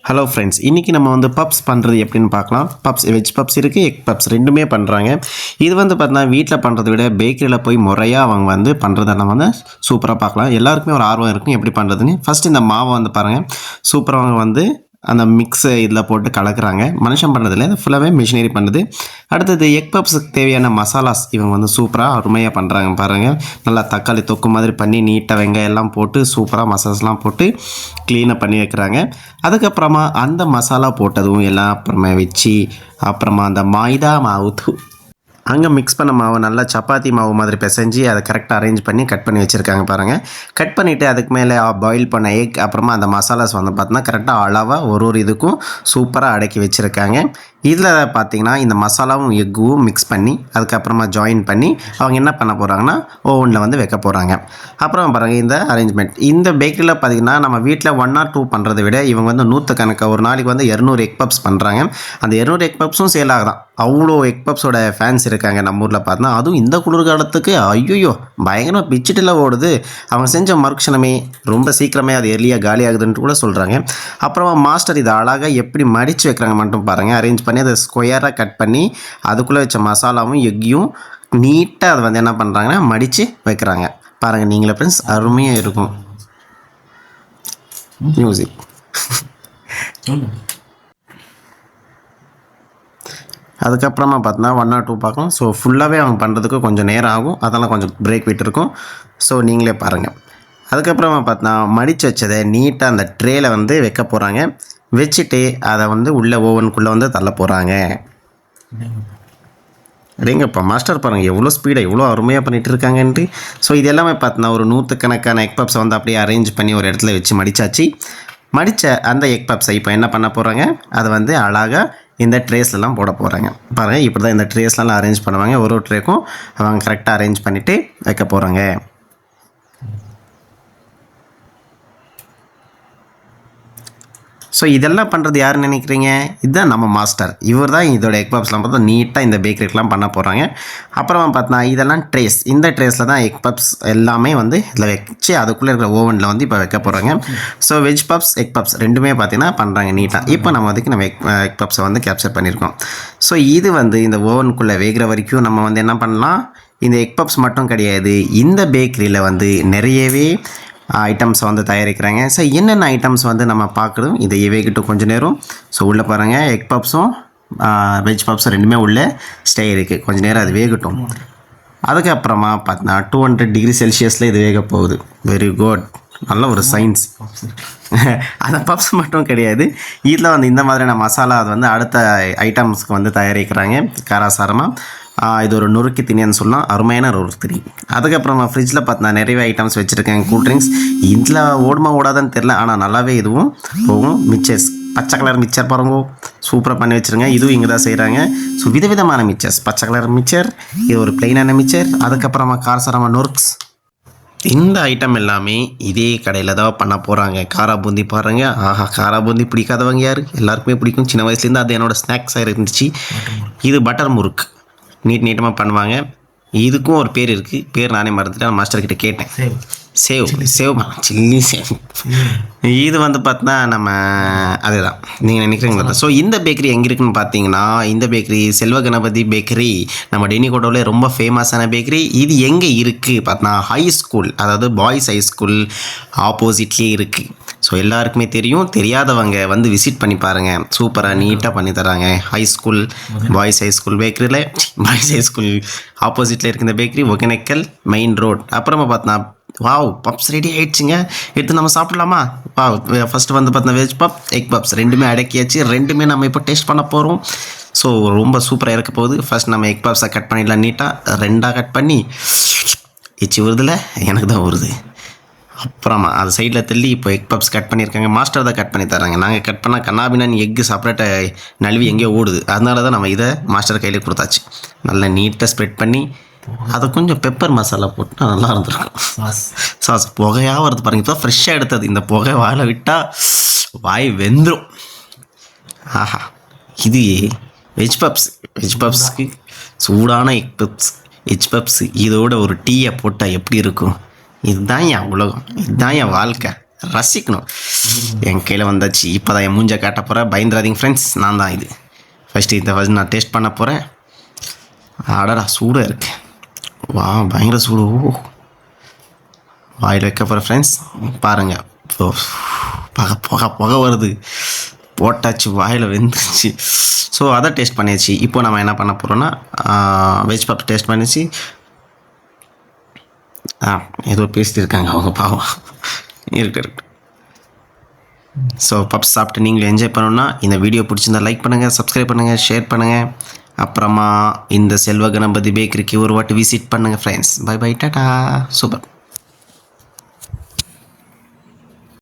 Hello friends, இன்றைக்கி நம்ம வந்து பப்ஸ் பண்ணுறது எப்படின்னு பார்க்கலாம். பப்ஸ் வெஜ் பப்ஸ் இருக்குது, எக் பப்ஸ் ரெண்டுமே பண்ணுறாங்க. இது வந்து பார்த்தீங்கன்னா வீட்டில் பண்ணுறதை விட பேக்கரியில் போய் முறையாக அவங்க வந்து பண்ணுறத நம்ம வந்து சூப்பராக பார்க்கலாம். எல்லாருக்குமே ஒரு ஆர்வம் இருக்கும் எப்படி பண்ணுறதுன்னு. ஃபஸ்ட்டு இந்த மாவை வந்து பாருங்கள், சூப்பராக அவங்க வந்து அந்த மிக்ஸை இதில் போட்டு கலக்கிறாங்க. மனுஷன் பண்ணுறதில்ல, இது ஃபுல்லாகவே மிஷினரி பண்ணுது. அடுத்தது எக் பப்ஸுக்கு தேவையான மசாலாஸ் இவங்க வந்து சூப்பராக அருமையாக பண்ணுறாங்க பாருங்கள். நல்லா தக்காளி தொக்கு மாதிரி பண்ணி நீட்டாக வெங்காயம் எல்லாம் போட்டு சூப்பராக மசாலாஸ்லாம் போட்டு க்ளீனாக பண்ணி வைக்கிறாங்க. அதுக்கப்புறமா அந்த மசாலா போட்டதும் எல்லாம் அப்புறமா வச்சு அப்புறமா அந்த மைதா மாவு அங்கே மிக்ஸ் பண்ண மாவு நல்லா சப்பாத்தி மாவு மாதிரி பிசைஞ்சு அதை கரெக்டாக அரேஞ்ச் பண்ணி கட் பண்ணி வச்சுருக்காங்க பாருங்கள். கட் பண்ணிவிட்டு அதுக்கு மேலே பாயில் பண்ண எக் அப்புறமா அந்த மசாலாஸ் வந்து பார்த்தீங்கன்னா கரெக்டாக அளவாக ஒரு இதுக்கும் சூப்பராக அடக்கி வச்சுருக்காங்க. இதில் பார்த்திங்கன்னா இந்த மசாலாவும் எக்கும் மிக்ஸ் பண்ணி அதுக்கப்புறமா ஜாயின் பண்ணி அவங்க என்ன பண்ண போகிறாங்கன்னா ஓவனில் வந்து வைக்க போகிறாங்க. அப்புறம் பாருங்கள் இந்த அரேஞ்ச்மெண்ட். இந்த பேக்கரியில் பார்த்திங்கன்னா நம்ம வீட்டில் 1 or 2 பண்ணுறதை விட இவங்க வந்து 100 கணக்காக ஒரு நாளைக்கு வந்து 200 எக் பப்ஸ் பண்ணுறாங்க. அந்த 200 எக் பப்ஸும் சேல் ஆகுதான். அவ்வளோ எக் பப்ஸோட ஃபேன்ஸ் இருக்காங்க நம்ம ஊரில் பார்த்தோன்னா. அதுவும் இந்த குளிர்காலத்துக்கு ஐயோ பயங்கரமாக பிச்சுட்டில் ஓடுது. அவங்க செஞ்ச மறுக்ஷணமே ரொம்ப சீக்கிரமே அது எர்லியாக காலி ஆகுதுன்ட்டு கூட சொல்கிறாங்க. அப்புறமா மாஸ்டர் இதை அழகாக எப்படி மடித்து வைக்கிறாங்க மட்டும் பாருங்கள். அரேஞ்ச் பண்ணி அதை ஸ்கொயராக கட் பண்ணி அதுக்குள்ளே வச்ச மசாலாவும் எக்கையும் நீட்டாக அதை வந்து என்ன பண்ணுறாங்கன்னா மடித்து வைக்கிறாங்க பாருங்கள். நீங்களே ஃப்ரெண்ட்ஸ் அருமையாக இருக்கும். மியூசிக் அதுக்கப்புறமா பார்த்தோன்னா 1 or 2 பார்க்கலாம். ஸோ ஃபுல்லாகவே அவங்க பண்ணுறதுக்கு கொஞ்சம் நேரம் ஆகும், அதெல்லாம் கொஞ்சம் பிரேக் விட்டுருக்கும். ஸோ நீங்களே பாருங்கள். அதுக்கப்புறமா பார்த்தோன்னா மடித்து வச்சதை நீட்டாக அந்த ட்ரேயில் வந்து வைக்க போகிறாங்க. வச்சுட்டு அதை வந்து உள்ளே ஓவனுக்குள்ளே வந்து தள்ள போகிறாங்க. அப்படிங்கப்பா மாஸ்டர் பாருங்கள் எவ்வளோ ஸ்பீடாக எவ்வளோ அருமையாக பண்ணிகிட்டு இருக்காங்கன்ட்டு. ஸோ இது எல்லாமே பார்த்தோன்னா ஒரு 100 கணக்கான எக் பப்ஸை வந்து அப்படியே அரேஞ்ச் பண்ணி ஒரு இடத்துல வச்சு மடித்தாச்சு. மடித்த அந்த எக் பப்ஸை இப்போ என்ன பண்ண போகிறாங்க, அதை வந்து அழகாக இந்த ட்ரேஸ்லாம் போட போகிறாங்க பாருங்கள். இப்படி தான் இந்த ட்ரேஸ்லாம் அரேஞ்ச் பண்ணுவாங்க. ஒரு ட்ரேக்கும் அவங்க கரெக்டாக அரேஞ்ச் பண்ணிவிட்டு வைக்க போகிறாங்க. ஸோ இதெல்லாம் பண்ணுறது யாருன்னு நினைக்கிறீங்க? இதுதான் நம்ம மாஸ்டர். இவர் தான் இதோட எக் பப்ஸ்லாம் பார்த்தா நீட்டாக இந்த பேக்கரிக்கெலாம் பண்ண போகிறாங்க. அப்புறமா பார்த்தா இதெல்லாம் ட்ரேஸ். இந்த ட்ரேஸில் தான் எக் பப்ஸ் எல்லாமே வந்து இதில் வச்சு அதுக்குள்ளே இருக்கிற ஓவனில் வந்து இப்போ வைக்க போகிறாங்க. So veg puffs egg puffs ரெண்டுமே பார்த்தீங்கன்னா பண்ணுறாங்க நீட்டாக. இப்போ நம்ம அதுக்கு நம்ம எக் பப்ஸை வந்து கேப்சர் பண்ணியிருக்கோம். ஸோ இது வந்து இந்த ஓவனுக்குள்ளே வேகிற வரைக்கும் நம்ம வந்து என்ன பண்ணலாம், இந்த எக் பப்ஸ் மட்டும் கிடையாது, இந்த பேக்கரியில் வந்து நிறையவே ஐட்டம்ஸை வந்து தயாரிக்கிறாங்க. ஸோ என்னென்ன ஐட்டம்ஸ் வந்து நம்ம பார்க்குறோம் இதை வேகிட்டும் கொஞ்சம் நேரம். ஸோ உள்ளே பாருங்கள் எக் பப்ஸும் வெஜ் பப்ஸும் ரெண்டுமே உள்ளே ஸ்டே இருக்குது. கொஞ்சம் நேரம் அது வேகட்டும். அதுக்கப்புறமா பார்த்தீங்கன்னா 200 டிகிரி செல்சியஸில் இது வேக போகுது. வெரி குட், நல்ல ஒரு சயின்ஸ். அந்த பப்ஸ் மட்டும் கிடையாது, இதில் வந்து இந்த மாதிரியான மசாலா அது வந்து அடுத்த ஐட்டம்ஸ்க்கு வந்து தயாரிக்கிறாங்க காராசாரமாக. இது ஒரு நொறுக்கி திணின்னு சொல்லலாம், அருமையான ஒரு திணி. அதுக்கப்புறமா ஃப்ரிட்ஜில் பார்த்தா நிறைய ஐட்டம்ஸ் வச்சுருக்கேன். கூல்ட்ரிங்க்ஸ் இதில் ஓடுமா ஓடாதான்னு தெரில, ஆனால் நல்லாவே இதுவும் போகும். மிக்சர்ஸ் பச்சை கலர் மிக்சர் பாருங்க, சூப்பராக பண்ணி வச்சுருங்க. இதுவும் இங்கே தான் செய்கிறாங்க. ஸோ விதவிதமான மிக்சர்ஸ், பச்சை கலர் மிக்சர், இது ஒரு பிளெயினான மிக்சர். அதுக்கப்புறமா காரசாரமாக நொறுக்ஸ். இந்த ஐட்டம் எல்லாமே இதே கடையில் தான் பண்ண போகிறாங்க. காரா பூந்தி பாருங்கள். ஆஹா, காரா பூந்தி பிடிக்காதவங்க யார்? எல்லாருக்குமே பிடிக்கும். சின்ன வயசுலேருந்து அது என்னோடய ஸ்நாக்ஸாக இருந்துச்சு. இது பட்டர் முறுக்கு நீட்டமாக பண்ணுவாங்க. இதுக்கும் ஒரு பேர் இருக்குது, பேர் நானே மறந்துட்டேன். மாஸ்டர்கிட்ட கேட்டேன். Save chilli save. இது வந்து பார்த்தீங்கன்னா நம்ம அதுதான் நீங்கள் நினைக்கிறீங்களா. ஸோ இந்த பேக்கரி எங்கே இருக்குதுன்னு பார்த்தீங்கன்னா, இந்த பேக்கரி செல்வ கணபதி பேக்கரி நம்ம டெனிகோட்டாவில் ரொம்ப ஃபேமஸான பேக்கரி. இது எங்கே இருக்குது பார்த்தீங்கன்னா ஹை ஸ்கூல், அதாவது பாய்ஸ் ஹை ஸ்கூல் ஆப்போசிட்லேயே இருக்குது. ஸோ எல்லாருக்குமே தெரியும், தெரியாதவங்க வந்து விசிட் பண்ணி பாருங்கள். சூப்பராக நீட்டாக பண்ணி தராங்க. High school boys high school பேக்கரியில் பாய்ஸ் ஹை ஸ்கூல் ஆப்போசிட்டில் இருக்க இந்த பேக்கரி ஒகேனக்கல் மெயின் ரோட். அப்புறமா பார்த்தா வாவ் பப்ஸ் ரெடி ஆகிடுச்சிங்க. எடுத்து நம்ம சாப்பிட்லாமா? வாவ் ஃபஸ்ட்டு வந்து பார்த்தா வெஜ் பப் எக் பப்ஸ் ரெண்டுமே அடக்கியாச்சு. ரெண்டுமே நம்ம இப்போ டேஸ்ட் பண்ண போகிறோம். ஸோ ரொம்ப சூப்பராக இருக்க போகுது. ஃபஸ்ட் நம்ம எக் பப்ஸை கட் பண்ணிடலாம். நீட்டாக 2ஆக கட் பண்ணி எச்சி வருதுல, எனக்கு தான் வருது. அப்புறமா அது சைடில் தள்ளி இப்போ எக் பப்ஸ் கட் பண்ணியிருக்காங்க. மாஸ்டர் தான் கட் பண்ணி தராங்க. நாங்கள் கட் பண்ணால் கண்ணாபின்னான்னு எக்கு செப்பரேட்டாக நழுவி எங்கேயோ ஓடுது. அதனால தான் நம்ம இதை மாஸ்டர் கையில் கொடுத்தாச்சு. நல்லா நீட்டாக ஸ்ப்ரெட் பண்ணி அதை கொஞ்சம் பெப்பர் மசாலா போட்டு நல்லா இருந்திருக்கும். சாஸ் புகையாக வருது பாருங்கள். இப்போ ஃப்ரெஷ்ஷாக எடுத்தது. இந்த புகை வாழை விட்டால் வாய் வெந்துடும். ஆஹா, இது வெஜ் பப்ஸ்க்கு சூடான எக் பப்ஸ் வெஜ் பப்ஸ் இதோட ஒரு டீயை போட்டால் எப்படி இருக்கும்? இதுதான் என் உலகம், இதுதான் என் வாழ்க்கை. ரசிக்கணும். என் கையில் வந்தாச்சு. இப்போ தான் என் மூஞ்சை காட்ட போகிறேன். பயந்துராதீங்க ஃப்ரெண்ட்ஸ், நான் தான் இது. ஃபஸ்ட்டு நான் டேஸ்ட் பண்ண போகிறேன். அடடா சூடாக இருக்கு. வா பயங்கர சூடு. வாயில் வைக்க போகிறேன் ஃப்ரெண்ட்ஸ். பாருங்கள், புகை வருது. போட்டாச்சு, வாயில் வெந்துச்சு. ஸோ அதை டேஸ்ட் பண்ணியாச்சு. இப்போ நம்ம என்ன பண்ண போகிறோன்னா வெஜ் பப்ஸ் டேஸ்ட் பண்ணிச்சு. ஏதோ பேசிட்டு இருக்காங்க அவங்க, பாவம். இருக்கு. ஸோ பப்ஸ் சாப்பிட்டு நீங்களும் என்ஜாய் பண்ணணுன்னா இந்த வீடியோ பிடிச்சிருந்தா லைக் பண்ணுங்கள், சப்ஸ்கிரைப் பண்ணுங்கள், ஷேர் பண்ணுங்கள். அப்புறமா இந்த செல்வ கணபதி பேக்கரிக்கு ஒரு வாட்டி விசிட் பண்ணுங்கள் friends. Bye bye, tata. Super.